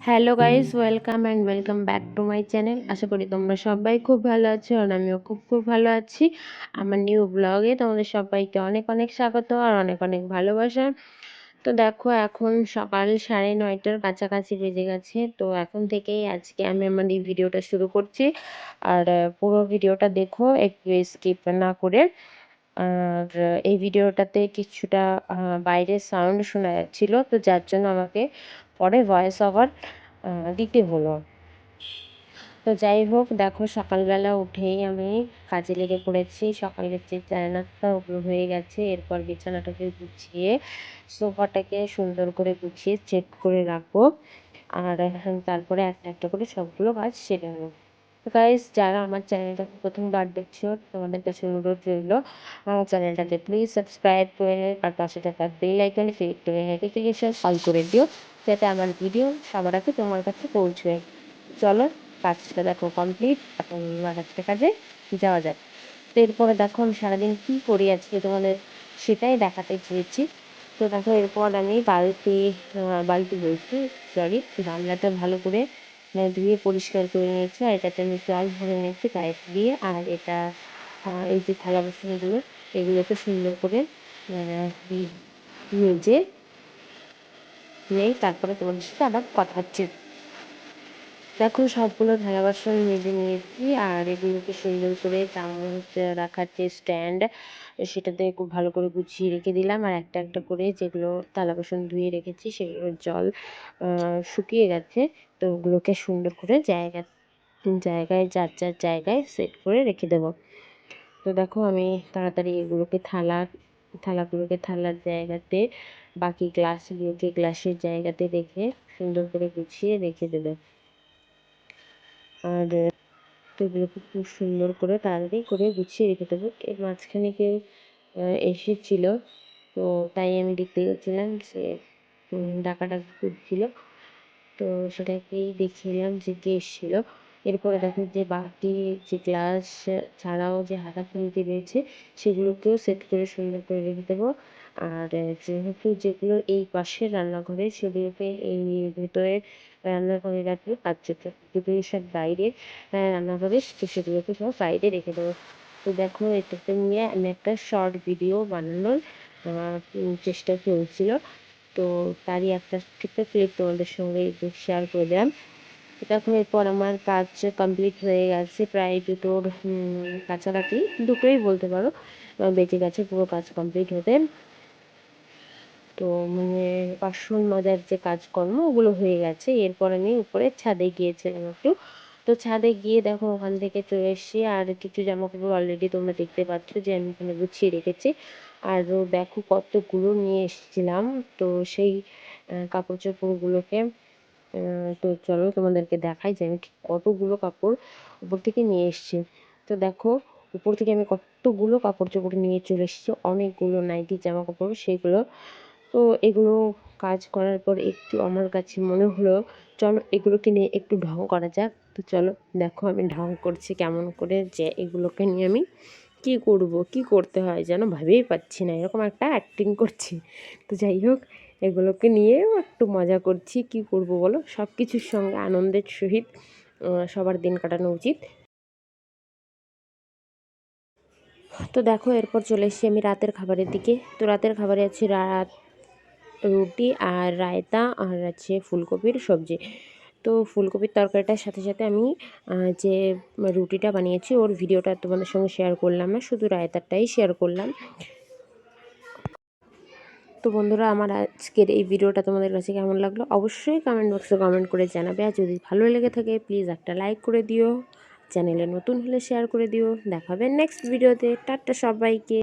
Hello guys, welcome and welcome back to my channel. আশা করি তোমরা সবাই খুব ভালো আছো আর আমিও খুব ভালো আছি। আমার নিউ ব্লগে তোমাদের সবাইকে অনেক অনেক স্বাগত আর অনেক অনেক ভালোবাসা। তো দেখো, এখন সকাল 9:30টার কাছাকাছি বেজে গেছে। তো এখন থেকেই আজকে আমি আমার এই ভিডিওটা শুরু করছি। আর পুরো ভিডিওটা দেখো, একটু স্কিপ না করে। আর এই ভিডিওটাতে কিছুটা বাইরের সাউন্ড শোনা যাচ্ছিল, তো যার জন্য আমাকে পরে ভয়েস ওভার দিতে হলো। তো যাই হোক, দেখো সকালবেলা উঠেই আমি কাজে লেগে পড়েছি। সকালের যে চায়নাটা ওগুলো হয়ে গেছে। এরপর বিছানাটাকে গুছিয়ে সোফাটাকে সুন্দর করে গুছিয়ে চেক করে রাখবো। আর তারপরে একটা একটা করে সবগুলো কাজ সেরে নেবো। তো গাইস, যারা আমার চ্যানেলটাকে প্রথমবার দেখছো, তোমাদের কাছে অনুরোধ রইল আমার চ্যানেলটাকে প্লিজ সাবস্ক্রাইব করে আর পাশে থাকা বেল আইকনে ক্লিক করে নোটিফিকেশন অল করে দিও, যাতে আমার ভিডিও সবার আগে তোমার কাছে পৌঁছয়। চলো, কাজটা দেখো কমপ্লিট। এখন আমার একটা কাজে যাওয়া যায়। তো এরপরে দেখো আমি সারাদিন কী করি আজকে তোমাদের সেটাই দেখাতে চেয়েছি। তো দেখো, এরপর আমি বালতি বলছি, সরি, গামলাটা ভালো করে ধুয়ে পরিষ্কার করে নিয়েছি। আর এটাতে আমি জল ভরে নিয়েছি পাইপ দিয়ে। আর এটা এই যে থালা বাসনগুলো, এগুলোকে সুন্দর করে মেজে নেই। তারপরে তোমাদের সাথে আবার কথা হচ্ছে। দেখো, সবগুলো থালা বাসন মেজে নিয়েছি। আর এগুলোকে সুন্দর করে চামচ রাখার যে স্ট্যান্ড, সেটাতে খুব ভালো করে গুছিয়ে রেখে দিলাম। আর একটা একটা করে যেগুলো থালা বাসন ধুয়ে রেখেছি সেগুলোর জল শুকিয়ে গেছে। তো ওগুলোকে সুন্দর করে জায়গায় যার যার জায়গায় সেট করে রেখে দেবো। তো দেখো, আমি তাড়াতাড়ি এগুলোকে থালাগুলোকে থালার জায়গাতে, বাকি গ্লাসগুলোকে গ্লাসের জায়গাতে রেখে সুন্দর করে গুছিয়ে রেখে দেবো। আর এগুলোকে খুব সুন্দর করে তাড়াতাড়ি করে গুছিয়ে রেখে দেবো। এর মাঝখানে কেউ এসেছিলো, তো তাই আমি দেখতে গেছিলাম যে ডাকাডাকি করছিল। তো সেটাকেই দেখিলাম যে কে এসেছিলো। এরপরে দেখো যে বাকি যে গ্লাস ছাড়াও যে হাঁড়ি রয়েছে সেগুলোকেও সেট করে সুন্দর করে রেখে দেবো। আর যেহেতু যেগুলো এই পাশের রান্নাঘরে সেগুলোকে এই ভেতরের রান্নাঘরে রাখবো, আর যেগুলো সব বাইরে রান্নাঘরে সেগুলোকে সব বাইরে রেখে দেবো। তো দেখো, এটাতে নিয়ে আমি একটা শর্ট ভিডিও বানানোর চেষ্টা চলছিল। তো তারই একটা ক্লিপ তোমাদের সঙ্গে শেয়ার করে দিলাম। দেখো, এরপর আমার কাজ কমপ্লিট হয়ে গেছে, প্রায় দুটোর কাছাকাছি, দুটোই বলতে পারো বেঁচে গেছে পুরো কাজ কমপ্লিট হতে। তো বাসন মাজার যে কাজকর্ম ওগুলো হয়ে গেছে। এরপর আমি উপরে ছাদে গিয়েছিলাম একটু। তো ছাদে গিয়ে দেখো ওখান থেকে চলে এসেছি। আর কিছু জামাকাপড় অলরেডি তোমরা দেখতে পাচ্ছ যে আমি এখানে গুছিয়ে রেখেছি। আর দেখো কতগুলো নিয়ে এসেছিলাম। তো সেই কাপড় চোপড়গুলোকে তো চলো তোমাদেরকে দেখাই যে আমি কতগুলো কাপড় উপর থেকে নিয়ে এসেছি। তো দেখো, উপর থেকে আমি কতগুলো কাপড় চোপড় নিয়ে চলে এসেছি, অনেকগুলো নাইটি জামা কাপড় সেগুলো। তো এগুলো কাজ করার পর একটু আমার কাছে মনে হলো চলো এগুলোকে নিয়ে একটু ঢং করা যাক। তো চলো দেখো আমি ঢং করছি কেমন করে, যে এগুলোকে নিয়ে আমি কী করব, কী করতে হয় যেন ভেবেই পাচ্ছি না, এরকম একটা অ্যাক্টিং করছি। তো যাই হোক, এগুলোকে নিয়েও একটু মজা করছি। কী করব বলো, সব কিছুর সঙ্গে আনন্দের সহিত সবার দিন কাটানো উচিত। তো দেখো, এরপর চলে এসেছি আমি রাতের খাবারের দিকে। তো রাতের খাবারে আছে রুটি আর রায়তা আর আছে ফুলকপির সবজি। তো ফুলকপির তরকারিটার সাথে সাথে আমি যে রুটিটা বানিয়েছি ওর ভিডিওটা তোমাদের সঙ্গে শেয়ার করলাম না, শুধু রায়তাটাই শেয়ার করলাম। তো বন্ধুরা, আমার আজকের এই ভিডিওটা তোমাদের কাছে কেমন লাগলো অবশ্যই কমেন্ট বক্সে কমেন্ট করে জানাবে। আর যদি ভালো লেগে থাকে প্লিজ একটা লাইক করে দিও, চ্যানেলে নতুন হলে শেয়ার করে দিও। দেখাবে নেক্সট ভিডিওতে। টাটা সবাইকে।